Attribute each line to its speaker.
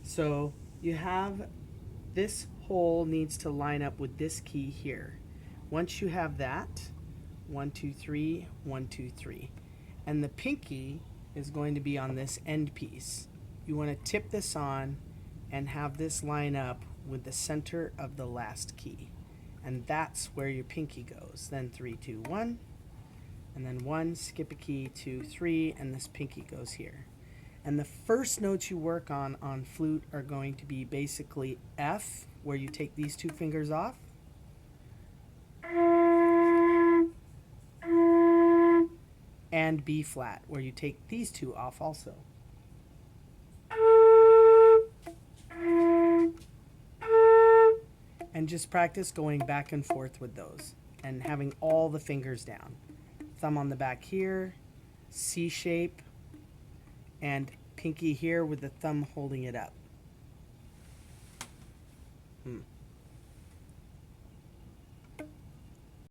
Speaker 1: So you have this hole needs to line up with this key here. Once you have that, 1, 2, 3, 1, 2, 3. And the pinky is going to be on this end piece. You want to tip this on and have this line up with the center of the last key. And that's where your pinky goes. Then 3, 2, 1. And then 1, skip a key, 2, 3, and this pinky goes here. And the first notes you work on flute are going to be basically F, where you take these two fingers off, and B flat, where you take these two off also. And just practice going back and forth with those and having all the fingers down. Thumb on the back here, C shape, and pinky here with the thumb holding it up.